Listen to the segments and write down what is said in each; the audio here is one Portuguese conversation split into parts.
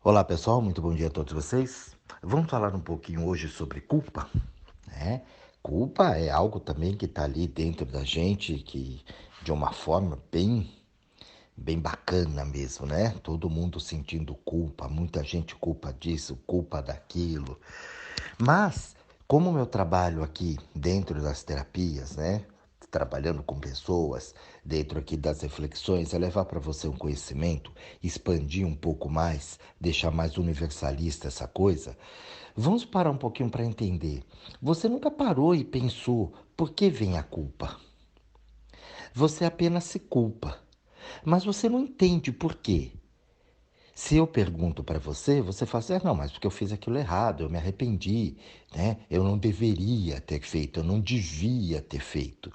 Olá pessoal, muito bom dia a todos vocês. Vamos falar um pouquinho hoje sobre culpa, né? Culpa é algo também que está ali dentro da gente, que de uma forma bem bacana mesmo, né? Todo mundo sentindo culpa, muita gente culpa disso, culpa daquilo. Mas, como o meu trabalho aqui dentro das terapias, né? Trabalhando com pessoas, dentro aqui das reflexões, é levar para você um conhecimento, expandir um pouco mais, deixar mais universalista essa coisa. Vamos parar um pouquinho para entender. Você nunca parou e pensou por que vem a culpa? Você apenas se culpa, mas você não entende por quê. Se eu pergunto para você, você fala assim, não, mas porque eu fiz aquilo errado, eu me arrependi, né? Eu não deveria ter feito, eu não devia ter feito,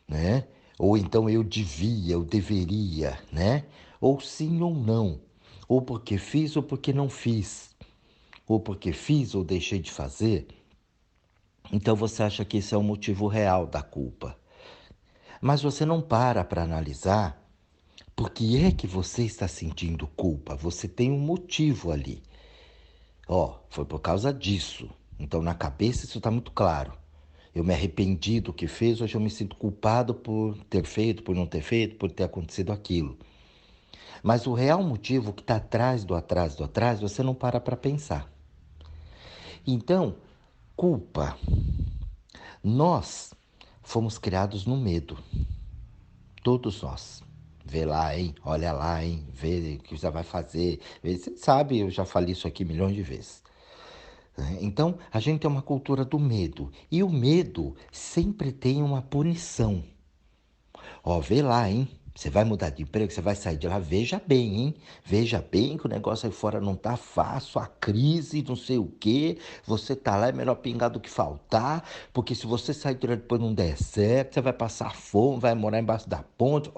né? Ou então eu devia, eu deveria, né? Ou sim ou não. Ou porque fiz ou porque não fiz. Ou porque fiz ou deixei de fazer. Então você acha que esse é o motivo real da culpa. Mas você não para analisar por que é que você está sentindo culpa. Você tem um motivo ali. Foi por causa disso. Então, na cabeça, isso está muito claro. Eu me arrependi do que fez, hoje eu me sinto culpado por ter feito, por não ter feito, por ter acontecido aquilo. Mas o real motivo que está atrás, você não para pensar. Então, culpa. Nós fomos criados no medo. Todos nós. Vê lá, hein? Olha lá, hein? Vê o que você vai fazer. Você sabe, eu já falei isso aqui milhões de vezes. Então, a gente tem uma cultura do medo. E o medo sempre tem uma punição. Vê lá, hein? Você vai mudar de emprego, você vai sair de lá, veja bem, hein? Veja bem que o negócio aí fora não tá fácil, a crise, não sei o quê. Você tá lá, é melhor pingar do que faltar, porque se você sair de lá e depois não der certo, você vai passar fome, vai morar embaixo da ponte.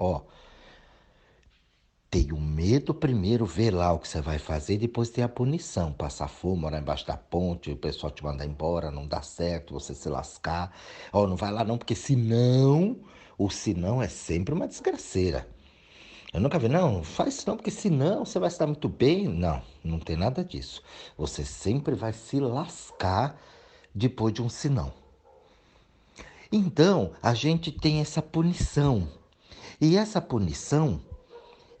Tem o medo primeiro, ver lá o que você vai fazer, depois tem a punição. Passar fome, morar embaixo da ponte, o pessoal te mandar embora, não dá certo, você se lascar. Não vai lá não, porque senão, o senão é sempre uma desgraceira. Eu nunca vi, não, faz isso não, porque senão você vai estar muito bem. Não, não tem nada disso. Você sempre vai se lascar depois de um senão. Então, a gente tem essa punição. E essa punição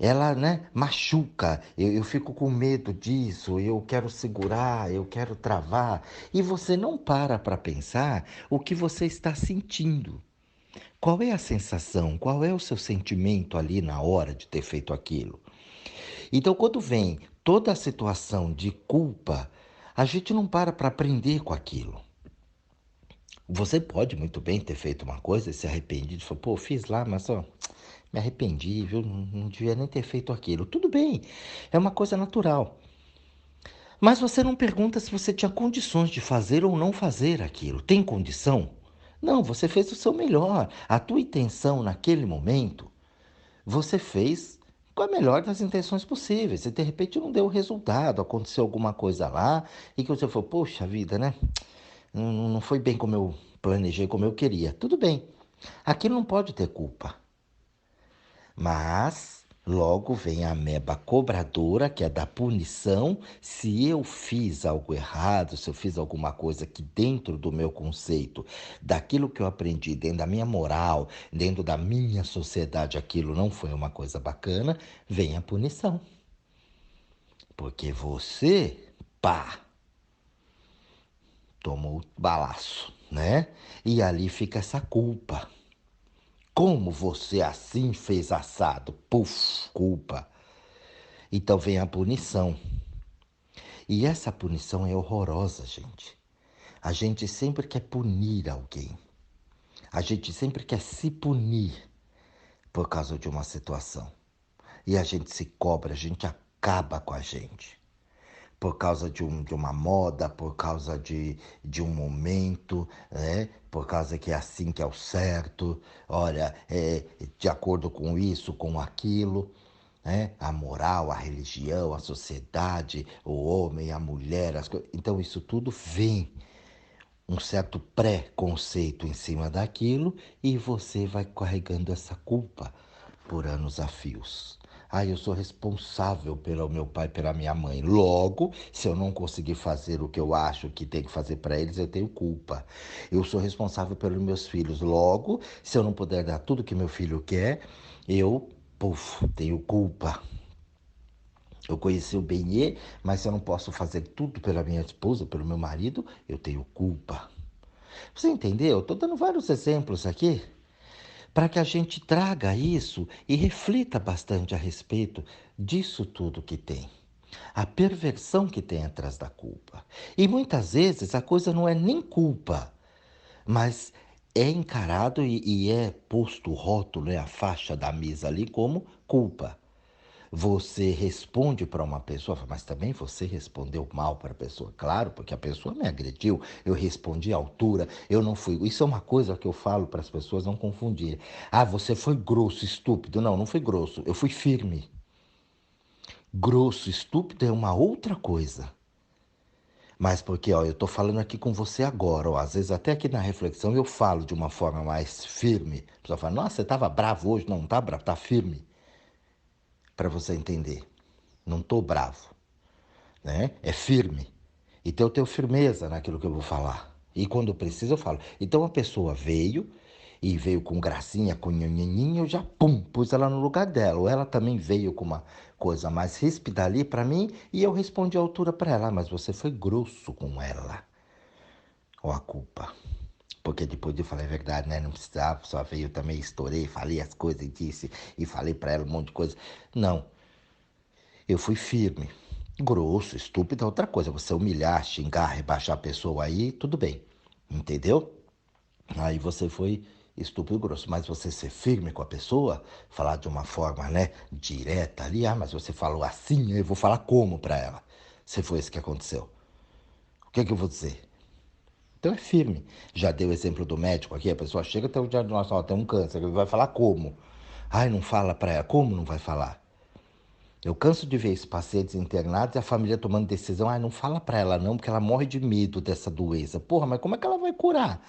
ela, né, machuca. Eu fico com medo disso, eu quero segurar, eu quero travar. E você não para pensar o que você está sentindo. Qual é a sensação? Qual é o seu sentimento ali na hora de ter feito aquilo? Então, quando vem toda a situação de culpa, a gente não para aprender com aquilo. Você pode muito bem ter feito uma coisa e se arrependido, falar, pô, fiz lá, mas me arrependi, viu? Não devia nem ter feito aquilo. Tudo bem, é uma coisa natural. Mas você não pergunta se você tinha condições de fazer ou não fazer aquilo. Tem condição? Não, você fez o seu melhor. A tua intenção naquele momento, você fez com a melhor das intenções possíveis. E de repente não deu o resultado, aconteceu alguma coisa lá e que você falou, poxa vida, né? Não foi bem como eu planejei, como eu queria. Tudo bem. Aquilo não pode ter culpa. Mas logo vem a ameba cobradora, que é da punição. Se eu fiz algo errado, se eu fiz alguma coisa que dentro do meu conceito, daquilo que eu aprendi, dentro da minha moral, dentro da minha sociedade, aquilo não foi uma coisa bacana, vem a punição. Porque você, pá, tomou o balaço, né? E ali fica essa culpa. Como você assim fez assado? Puf, culpa. Então vem a punição. E essa punição é horrorosa, gente. A gente sempre quer punir alguém. A gente sempre quer se punir por causa de uma situação. E a gente se cobra, a gente acaba com a gente. Por causa de uma moda, por causa de um momento, né? Por causa que é assim que é o certo. Olha, de acordo com isso, com aquilo. Né? A moral, a religião, a sociedade, o homem, a mulher, as coisas. Então isso tudo vem um certo pré-conceito em cima daquilo e você vai carregando essa culpa por anos a fios. Ah, eu sou responsável pelo meu pai e pela minha mãe. Logo, se eu não conseguir fazer o que eu acho que tem que fazer para eles, eu tenho culpa. Eu sou responsável pelos meus filhos. Logo, se eu não puder dar tudo que meu filho quer, eu, tenho culpa. Eu conheci o Benê, mas se eu não posso fazer tudo pela minha esposa, pelo meu marido, eu tenho culpa. Você entendeu? Estou dando vários exemplos aqui para que a gente traga isso e reflita bastante a respeito disso tudo que tem. A perversão que tem atrás da culpa. E muitas vezes a coisa não é nem culpa, mas é encarado e é posto o rótulo, a faixa da mesa ali como culpa. Você responde para uma pessoa, mas também você respondeu mal para a pessoa. Claro, porque a pessoa me agrediu, eu respondi à altura, eu não fui. Isso é uma coisa que eu falo para as pessoas não confundirem. Ah, você foi grosso, estúpido. Não, não fui grosso, eu fui firme. Grosso, estúpido é uma outra coisa. Mas porque, ó, eu tô falando aqui com você agora, ó, às vezes até aqui na reflexão eu falo de uma forma mais firme. A pessoa fala, nossa, você tava bravo hoje. Não, não tá bravo, tá firme. Para você entender. Não tô bravo, né? É firme. Então eu tenho firmeza naquilo que eu vou falar. E quando preciso eu falo. Então a pessoa veio e veio com gracinha, com nhanhaninha, eu já pum, pus ela no lugar dela. Ou ela também veio com uma coisa mais ríspida ali para mim e eu respondi à altura para ela. Mas você foi grosso com ela. Ou a culpa. Porque depois de falar a verdade, né? Não precisava, só veio também, estourei, falei as coisas e disse, e falei para ela um monte de coisa. Não, eu fui firme. Grosso, estúpido é outra coisa. Você humilhar, xingar, rebaixar a pessoa aí, tudo bem. Entendeu? Aí você foi estúpido e grosso. Mas você ser firme com a pessoa, falar de uma forma, né, direta ali, ah, mas você falou assim, eu vou falar como pra ela? Se foi isso que aconteceu. O que é que eu vou dizer? Então é firme. Já dei o exemplo do médico aqui, a pessoa chega até o diagnóstico, ó, tem um câncer, ele vai falar como? Ai, não fala pra ela. Como não vai falar? Eu canso de ver esses pacientes internados e a família tomando decisão. Ah, não fala pra ela não, porque ela morre de medo dessa doença. Porra, mas como é que ela vai curar?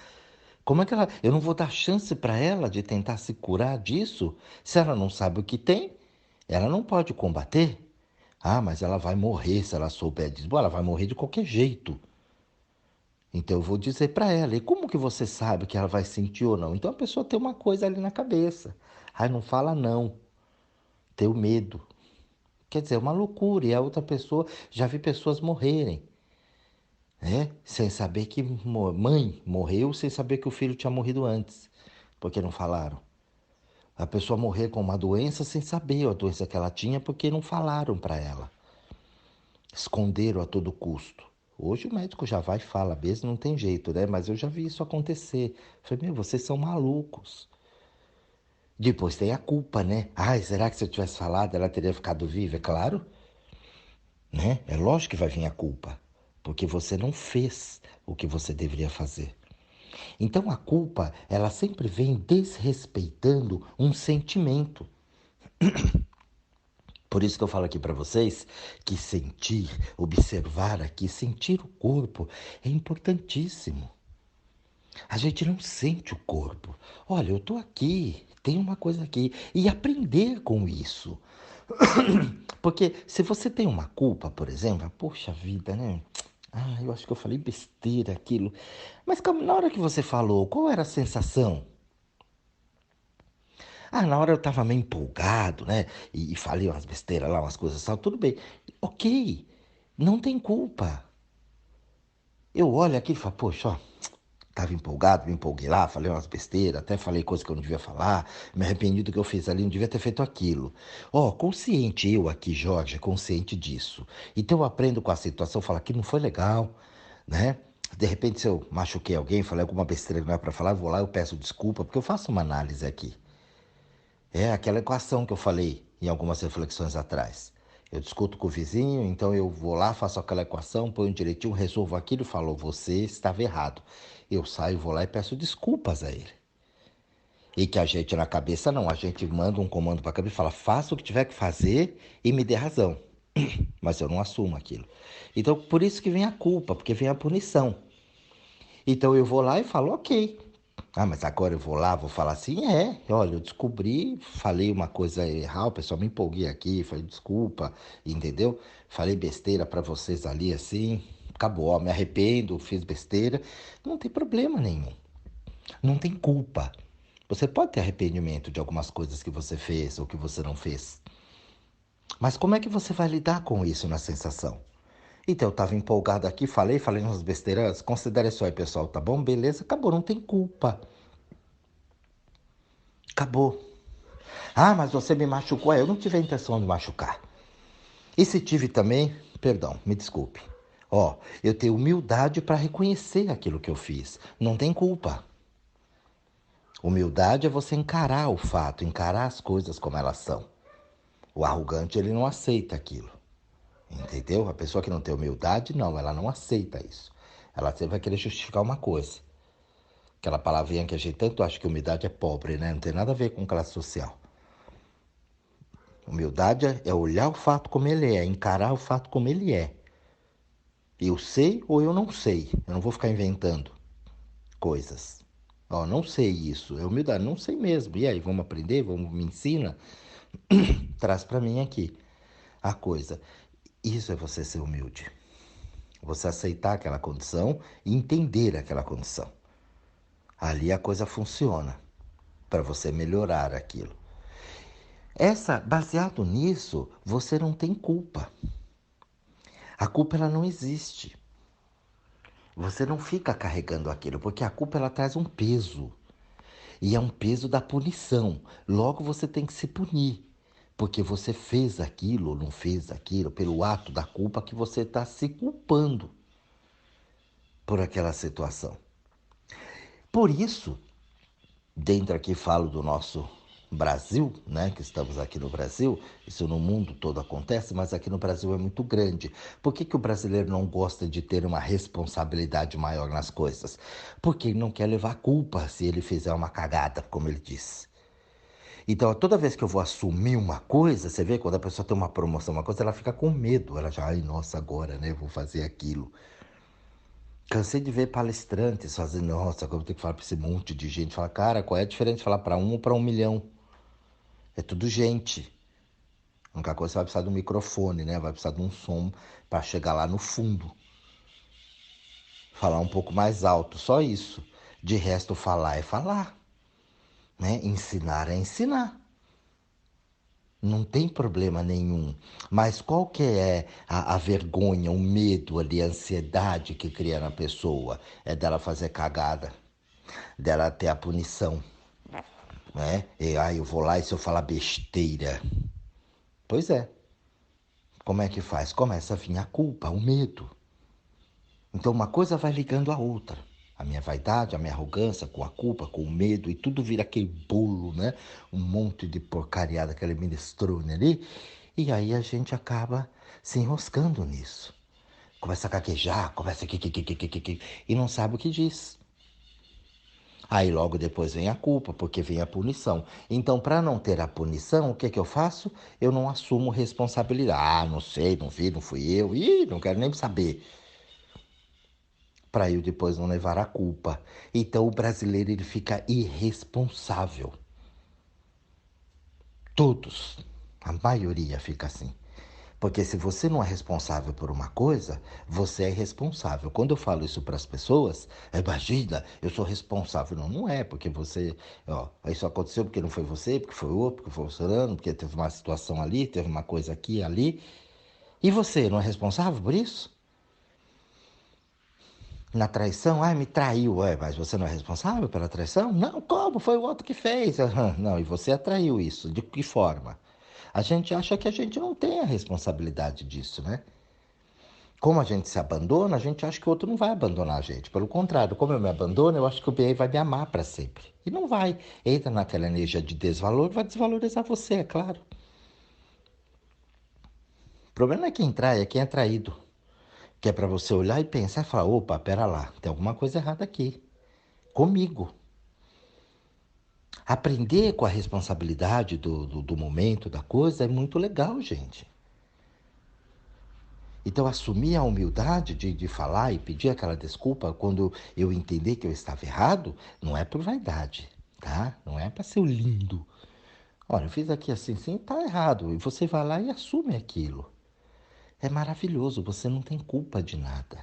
Como é que ela... Eu não vou dar chance pra ela de tentar se curar disso? Se ela não sabe o que tem, ela não pode combater. Ah, mas ela vai morrer se ela souber disso. Bom, ela vai morrer de qualquer jeito. Então eu vou dizer pra ela. E como que você sabe que ela vai sentir ou não? Então a pessoa tem uma coisa ali na cabeça. Ah, não fala não. Tenho medo. Quer dizer, é uma loucura. E a outra pessoa, já vi pessoas morrerem, né? Sem saber que mãe morreu, sem saber que o filho tinha morrido antes, porque não falaram. A pessoa morrer com uma doença sem saber a doença que ela tinha, porque não falaram para ela. Esconderam a todo custo. Hoje o médico já vai e fala mesmo, não tem jeito, né? Mas eu já vi isso acontecer. Falei, meu, vocês são malucos. Depois tem a culpa, né? Ai, será que se eu tivesse falado ela teria ficado viva? É claro, né? É lógico que vai vir a culpa, porque você não fez o que você deveria fazer. Então a culpa, ela sempre vem desrespeitando um sentimento. Por isso que eu falo aqui para vocês que sentir, observar aqui, sentir o corpo é importantíssimo. A gente não sente o corpo. Olha, eu tô aqui, tem uma coisa aqui e aprender com isso. Porque se você tem uma culpa, por exemplo, poxa vida, né? Ah, eu acho que eu falei besteira aquilo. Mas na hora que você falou, qual era a sensação? Ah, na hora eu tava meio empolgado, né? E falei umas besteiras lá, umas coisas assim, tudo bem. Ok, não tem culpa. Eu olho aqui e falo, poxa, ó, tava empolgado, me empolguei lá, falei umas besteiras, até falei coisas que eu não devia falar, me arrependi do que eu fiz ali, não devia ter feito aquilo. Ó, consciente, eu aqui, Jorge, consciente disso. Então eu aprendo com a situação, falo que não foi legal, né? De repente, se eu machuquei alguém, falei alguma besteira que não é pra falar, eu vou lá, eu peço desculpa, porque eu faço uma análise aqui. É aquela equação que eu falei em algumas reflexões atrás. Eu discuto com o vizinho, então eu vou lá, faço aquela equação, ponho direitinho, resolvo aquilo e falo, você estava errado. Eu saio, vou lá e peço desculpas a ele. E que a gente na cabeça não, a gente manda um comando para a cabeça e fala, faça o que tiver que fazer e me dê razão. Mas eu não assumo aquilo. Então por isso que vem a culpa, porque vem a punição. Então eu vou lá e falo, ok. Ah, mas agora eu vou lá, vou falar assim, olha, eu descobri, falei uma coisa errada, o pessoal me empolguei aqui, falei desculpa, entendeu? Falei besteira pra vocês ali assim, acabou, ó, me arrependo, fiz besteira, não tem problema nenhum, não tem culpa. Você pode ter arrependimento de algumas coisas que você fez ou que você não fez, mas como é que você vai lidar com isso na sensação? Então, eu estava empolgado aqui, falei umas besteiras, considere isso aí, pessoal, tá bom? Beleza, acabou, não tem culpa, acabou. Ah, mas você me machucou. Eu não tive a intenção de machucar. E se tive também, perdão, me desculpe. Ó, eu tenho humildade para reconhecer aquilo que eu fiz. Não tem culpa. Humildade é você encarar o fato, encarar as coisas como elas são. O arrogante, ele não aceita aquilo. Entendeu? A pessoa que não tem humildade, não, ela não aceita isso. Ela sempre vai querer justificar uma coisa. Aquela palavrinha que a gente tanto acha que humildade é pobre, né? Não tem nada a ver com classe social. Humildade é olhar o fato como ele é, encarar o fato como ele é. Eu sei ou eu não sei. Eu não vou ficar inventando coisas. Ó, não sei isso. É humildade, não sei mesmo. E aí, vamos aprender? Vamos me ensina? Traz para mim aqui a coisa. Isso é você ser humilde. Você aceitar aquela condição e entender aquela condição. Ali a coisa funciona para você melhorar aquilo. Baseado nisso, você não tem culpa. A culpa ela não existe. Você não fica carregando aquilo, porque a culpa ela traz um peso. E é um peso da punição. Logo você tem que se punir. Porque você fez aquilo ou não fez aquilo, pelo ato da culpa que você está se culpando por aquela situação. Por isso, dentro aqui falo do nosso Brasil, né, que estamos aqui no Brasil, isso no mundo todo acontece, mas aqui no Brasil é muito grande. Por que o brasileiro não gosta de ter uma responsabilidade maior nas coisas? Porque ele não quer levar culpa se ele fizer uma cagada, como ele diz. Então, toda vez que eu vou assumir uma coisa, você vê, quando a pessoa tem uma promoção, uma coisa, ela fica com medo. Ela já, ai, nossa, agora, né, vou fazer aquilo. Cansei de ver palestrantes fazendo, nossa, agora eu tenho que falar para esse monte de gente. Fala, cara, qual é a diferença de falar para um ou para 1 milhão? É tudo gente. A única coisa você vai precisar de um microfone, né? Vai precisar de um som para chegar lá no fundo. Falar um pouco mais alto, só isso. De resto, falar é falar, né? Ensinar é ensinar. Não tem problema nenhum. Mas qual que é a vergonha, o medo ali, a ansiedade que cria na pessoa? É dela fazer cagada, dela ter a punição, né? E aí eu vou lá e se eu falar besteira? Pois é. Como é que faz? Começa a vir a culpa, o medo. Então uma coisa vai ligando a outra. A minha vaidade, a minha arrogância, com a culpa, com o medo, e tudo vira aquele bolo, né? Um monte de porcariada, aquele minestrone ali. E aí a gente acaba se enroscando nisso. Começa a gaguejar, começa e não sabe o que diz. Aí logo depois vem a culpa, porque vem a punição. Então, para não ter a punição, o que que eu faço? Eu não assumo responsabilidade. Ah, não sei, não vi, não fui eu. Ih, não quero nem saber. Para eu depois não levar a culpa. Então o brasileiro ele fica irresponsável. Todos, a maioria fica assim. Porque se você não é responsável por uma coisa, você é responsável. Quando eu falo isso para as pessoas, imagina, eu sou responsável. Não, não é, porque você, ó, isso aconteceu porque não foi você, porque foi outro, porque foi o fulano, porque teve uma situação ali, teve uma coisa aqui, ali. E você não é responsável por isso? Na traição, me traiu, mas você não é responsável pela traição? Não, como? Foi o outro que fez. Aham, não, e você atraiu isso. De que forma? A gente acha que a gente não tem a responsabilidade disso, né? Como a gente se abandona, a gente acha que o outro não vai abandonar a gente. Pelo contrário, como eu me abandono, eu acho que o bem vai me amar para sempre. E não vai. Entra naquela energia de desvalor, vai desvalorizar você, é claro. O problema não é quem trai, é quem é traído. Que é para você olhar e pensar e falar: opa, pera lá, tem alguma coisa errada aqui. Comigo. Aprender com a responsabilidade do momento, da coisa, é muito legal, gente. Então, assumir a humildade de falar e pedir aquela desculpa quando eu entender que eu estava errado, não é por vaidade, tá? Não é para ser o lindo. Olha, eu fiz aqui assim, sim, tá errado. E você vai lá e assume aquilo. É maravilhoso, você não tem culpa de nada.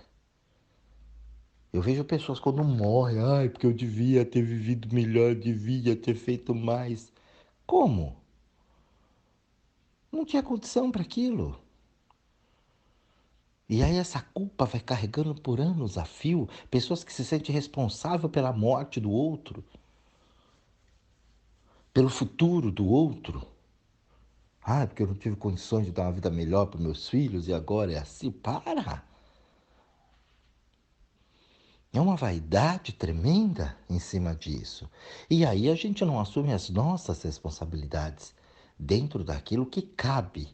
Eu vejo pessoas quando morrem, ai, porque eu devia ter vivido melhor, devia ter feito mais. Como? Não tinha condição para aquilo. E aí essa culpa vai carregando por anos a fio, pessoas que se sentem responsáveis pela morte do outro, pelo futuro do outro. Ah, porque eu não tive condições de dar uma vida melhor para meus filhos e agora é assim. Para! É uma vaidade tremenda em cima disso. E aí a gente não assume as nossas responsabilidades dentro daquilo que cabe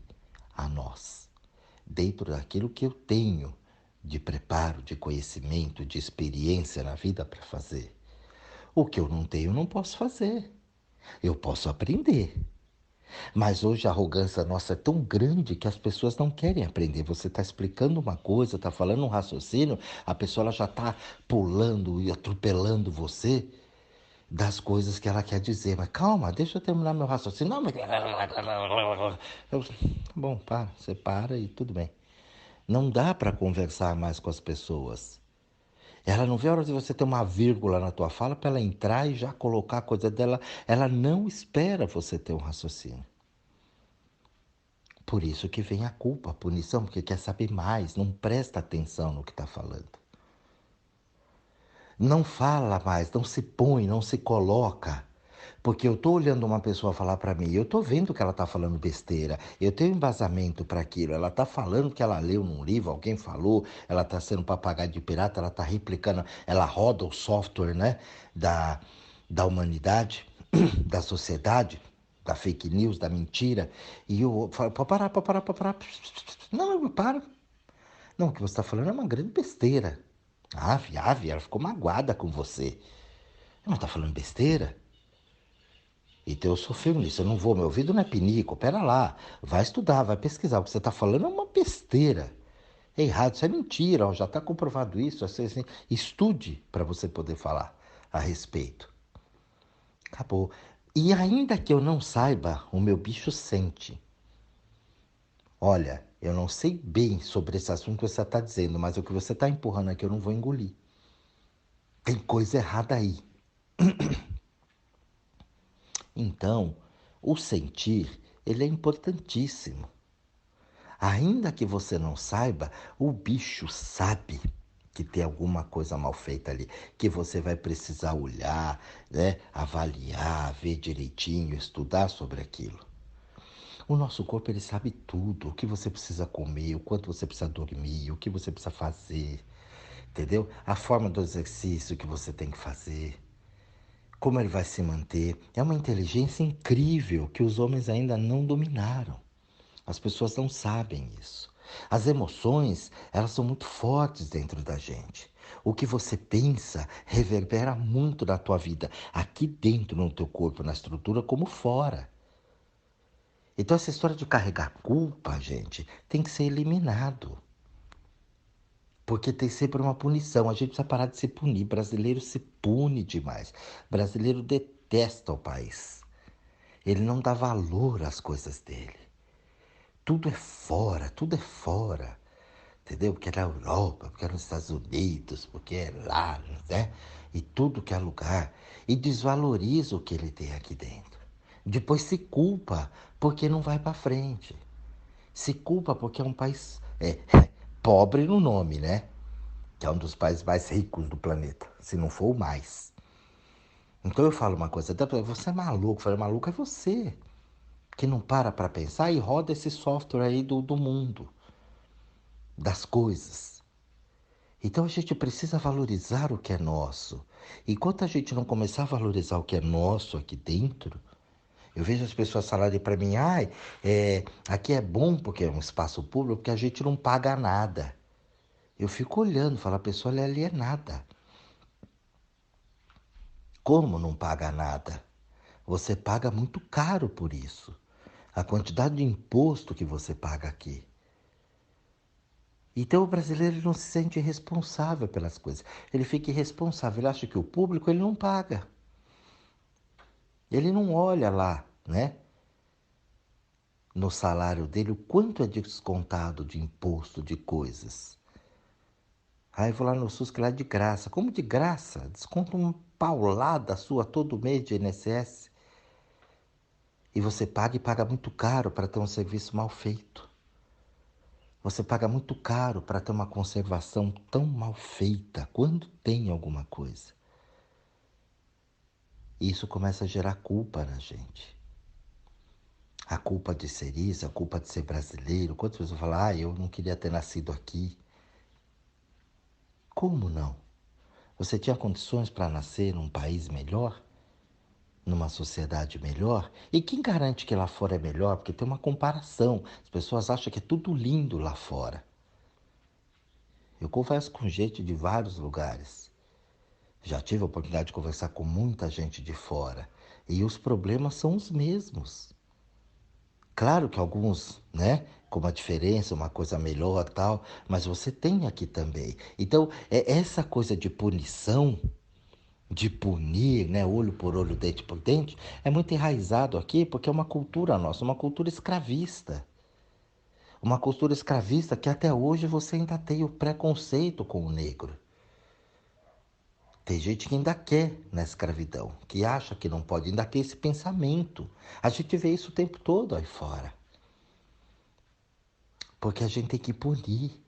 a nós, dentro daquilo que eu tenho de preparo, de conhecimento, de experiência na vida para fazer. O que eu não tenho, eu não posso fazer. Eu posso aprender. Mas hoje a arrogância nossa é tão grande que as pessoas não querem aprender. Você está explicando uma coisa, está falando um raciocínio, a pessoa ela já está pulando e atropelando você das coisas que ela quer dizer. Mas calma, deixa eu terminar meu raciocínio. Não, mas... Bom, para, você para e tudo bem. Não dá para conversar mais com as pessoas. Ela não vê a hora de você ter uma vírgula na tua fala para ela entrar e já colocar a coisa dela. Ela não espera você ter um raciocínio. Por isso que vem a culpa, a punição, porque quer saber mais, não presta atenção no que está falando. Não fala mais, não se põe, não se coloca. Porque eu estou olhando uma pessoa falar para mim, eu estou vendo que ela está falando besteira, eu tenho embasamento para aquilo, ela está falando que ela leu num livro, alguém falou, ela está sendo papagaio de pirata, ela está replicando, ela roda o software, né, da humanidade, da sociedade, da fake news, da mentira, e eu falo, pode parar. Não, para. Não, o que você está falando é uma grande besteira. Ave, ela ficou magoada com você. Não está falando besteira? Então eu sou firme nisso, eu não vou, meu ouvido não é pinico, pera lá, vai estudar, vai pesquisar, o que você está falando é uma besteira. É errado, isso é mentira, ó, já está comprovado isso, assim, estude para você poder falar a respeito. Acabou. E ainda que eu não saiba, o meu bicho sente. Olha, eu não sei bem sobre esse assunto que você está dizendo, mas o que você está empurrando aqui eu não vou engolir. Tem coisa errada aí. Então, o sentir, ele é importantíssimo. Ainda que você não saiba, o bicho sabe que tem alguma coisa mal feita ali, que você vai precisar olhar, né, avaliar, ver direitinho, estudar sobre aquilo. O nosso corpo ele sabe tudo, o que você precisa comer, o quanto você precisa dormir, o que você precisa fazer, entendeu? A forma do exercício que você tem que fazer, como ele vai se manter. É uma inteligência incrível que os homens ainda não dominaram. As pessoas não sabem isso. As emoções, elas são muito fortes dentro da gente. O que você pensa reverbera muito na tua vida, aqui dentro no teu corpo, na estrutura, como fora. Então essa história de carregar culpa, gente, tem que ser eliminado. Porque tem sempre uma punição. A gente precisa parar de se punir. Brasileiro se pune demais. Brasileiro detesta o país. Ele não dá valor às coisas dele. Tudo é fora. Entendeu? Porque é na Europa, porque é nos Estados Unidos, porque é lá, né? E tudo que é lugar. E desvaloriza o que ele tem aqui dentro. Depois se culpa porque não vai para frente. Se culpa porque é um país pobre no nome, né? Que é um dos países mais ricos do planeta, se não for o mais. Então eu falo uma coisa, você é maluco, eu falei, maluco é você, que não para pensar e roda esse software aí do mundo, das coisas. Então a gente precisa valorizar o que é nosso. Enquanto a gente não começar a valorizar o que é nosso aqui dentro, eu vejo as pessoas falarem para mim, aqui é bom porque é um espaço público, porque a gente não paga nada. Eu fico olhando, falo, a pessoa ela é alienada. Como não paga nada? Você paga muito caro por isso. A quantidade de imposto que você paga aqui. Então o brasileiro não se sente responsável pelas coisas. Ele fica irresponsável, ele acha que o público ele não paga. Ele não olha lá, né? No salário dele, o quanto é descontado de imposto, de coisas. Aí eu vou lá no SUS que lá é de graça. Como de graça? Desconta uma paulada sua todo mês de INSS. E você paga e paga muito caro para ter um serviço mal feito. Você paga muito caro para ter uma conservação tão mal feita quando tem alguma coisa. E isso começa a gerar culpa na gente. A culpa de ser isso, a culpa de ser brasileiro. Quantas pessoas falam, eu não queria ter nascido aqui. Como não? Você tinha condições para nascer num país melhor? Numa sociedade melhor? E quem garante que lá fora é melhor? Porque tem uma comparação. As pessoas acham que é tudo lindo lá fora. Eu converso com gente de vários lugares. Já tive a oportunidade de conversar com muita gente de fora. E os problemas são os mesmos. Claro que alguns, né, com uma diferença, uma coisa melhor e tal, mas você tem aqui também. Então, essa coisa de punição, de punir, né, olho por olho, dente por dente, é muito enraizado aqui porque é uma cultura nossa, uma cultura escravista. Uma cultura escravista que até hoje você ainda tem o preconceito com o negro. Tem gente que ainda quer na escravidão, que acha que não pode, ainda tem esse pensamento. A gente vê isso o tempo todo aí fora. Porque a gente tem que punir.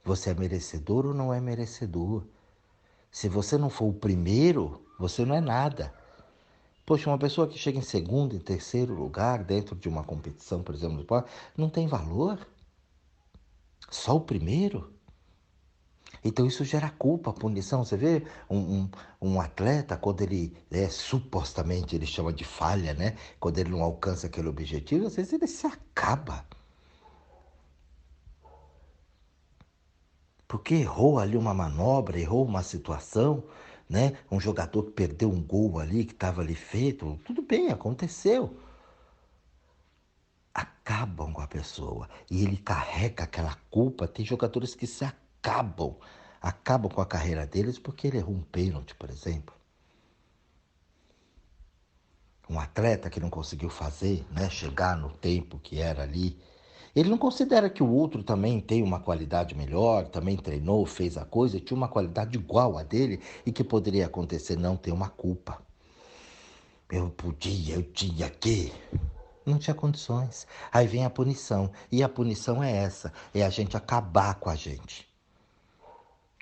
Você é merecedor ou não é merecedor? Se você não for o primeiro, você não é nada. Poxa, uma pessoa que chega em segundo, em terceiro lugar, dentro de uma competição, por exemplo, não tem valor? Só o primeiro? Então isso gera culpa, punição. Você vê um atleta, quando ele, supostamente, ele chama de falha, né? Quando ele não alcança aquele objetivo, às vezes ele se acaba. Porque errou ali uma manobra, errou uma situação, né? Um jogador que perdeu um gol ali, que estava ali feito, tudo bem, aconteceu. Acabam com a pessoa e ele carrega aquela culpa. Tem jogadores que se acabam com a carreira deles porque ele errou um pênalti, por exemplo. Um atleta que não conseguiu fazer, né, chegar no tempo que era ali. Ele não considera que o outro também tem uma qualidade melhor, também treinou, fez a coisa, tinha uma qualidade igual a dele e que poderia acontecer, não ter uma culpa. Eu tinha que. Não tinha condições. Aí vem a punição. E a punição é essa: é a gente acabar com a gente.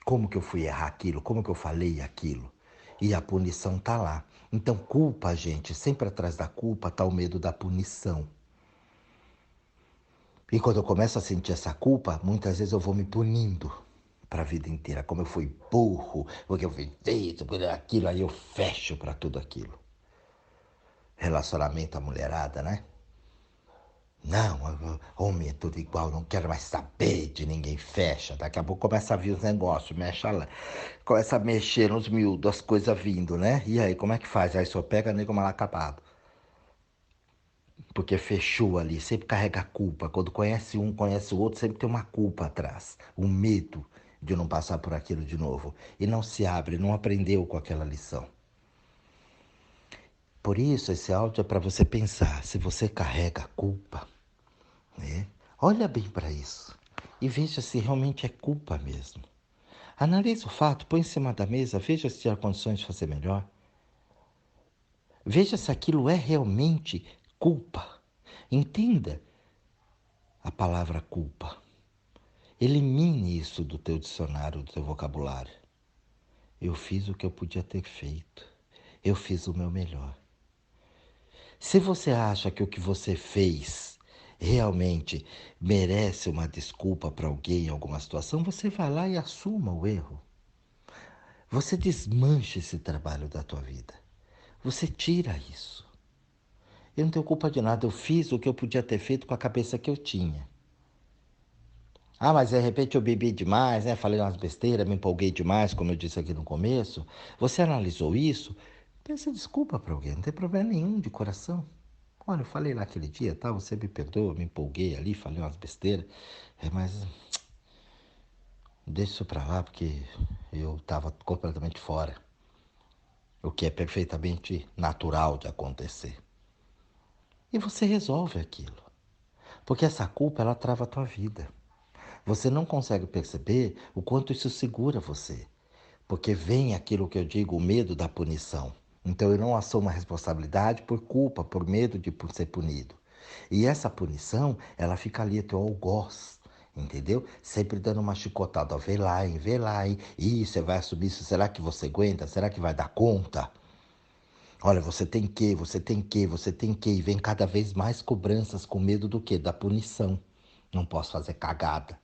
Como que eu fui errar aquilo? Como que eu falei aquilo? E a punição tá lá. Então, culpa, gente, sempre atrás da culpa tá o medo da punição. E quando eu começo a sentir essa culpa, muitas vezes eu vou me punindo para a vida inteira. Como eu fui burro, porque eu fiz isso, porque aquilo, aí eu fecho para tudo aquilo. Relacionamento à mulherada, né? Não, homem é tudo igual, não quero mais saber de ninguém, fecha. Daqui a pouco começa a vir os negócios, mexe lá. Começa a mexer nos miúdos, as coisas vindo, né? E aí, como é que faz? Aí só pega nego mal acabado. Porque fechou ali, sempre carrega a culpa. Quando conhece um, conhece o outro, sempre tem uma culpa atrás. Um medo de não passar por aquilo de novo. E não se abre, não aprendeu com aquela lição. Por isso, esse áudio é para você pensar. Se você carrega a culpa, né? Olha bem para isso. E veja se realmente é culpa mesmo. Analise o fato, põe em cima da mesa, veja se há condições de fazer melhor. Veja se aquilo é realmente culpa. Entenda a palavra culpa. Elimine isso do teu dicionário, do teu vocabulário. Eu fiz o que eu podia ter feito. Eu fiz o meu melhor. Se você acha que o que você fez realmente merece uma desculpa para alguém em alguma situação, você vai lá e assuma o erro. Você desmancha esse trabalho da tua vida. Você tira isso. Eu não tenho culpa de nada. Eu fiz o que eu podia ter feito com a cabeça que eu tinha. Mas de repente eu bebi demais, né? Falei umas besteiras, me empolguei demais, como eu disse aqui no começo. Você analisou isso? Peça desculpa para alguém, não tem problema nenhum de coração. Olha, eu falei lá aquele dia, tá? Você me perdoa, me empolguei ali, falei umas besteiras. Mas deixa isso pra lá porque eu estava completamente fora. O que é perfeitamente natural de acontecer. E você resolve aquilo. Porque essa culpa, ela trava a tua vida. Você não consegue perceber o quanto isso segura você. Porque vem aquilo que eu digo, o medo da punição. Então eu não assumo a responsabilidade por culpa, por medo de ser punido. E essa punição, ela fica ali, teu algoz, entendeu? Sempre dando uma chicotada, ó, vê lá, hein, vê lá, hein. Ih, você vai assumir isso, será que você aguenta? Será que vai dar conta? Olha, você tem que, você tem que, você tem que. E vem cada vez mais cobranças com medo do quê? Da punição. Não posso fazer cagada.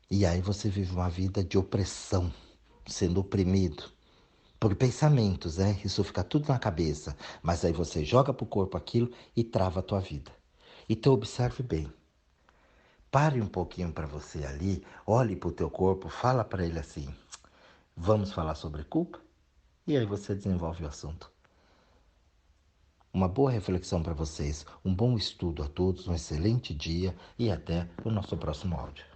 E aí você vive uma vida de opressão, sendo oprimido por pensamentos, né? Isso fica tudo na cabeça. Mas aí você joga pro corpo aquilo e trava a tua vida. Então observe bem. Pare um pouquinho para você ali, olhe pro teu corpo, fala para ele assim: vamos falar sobre culpa? E aí você desenvolve o assunto. Uma boa reflexão para vocês, um bom estudo a todos, um excelente dia e até o nosso próximo áudio.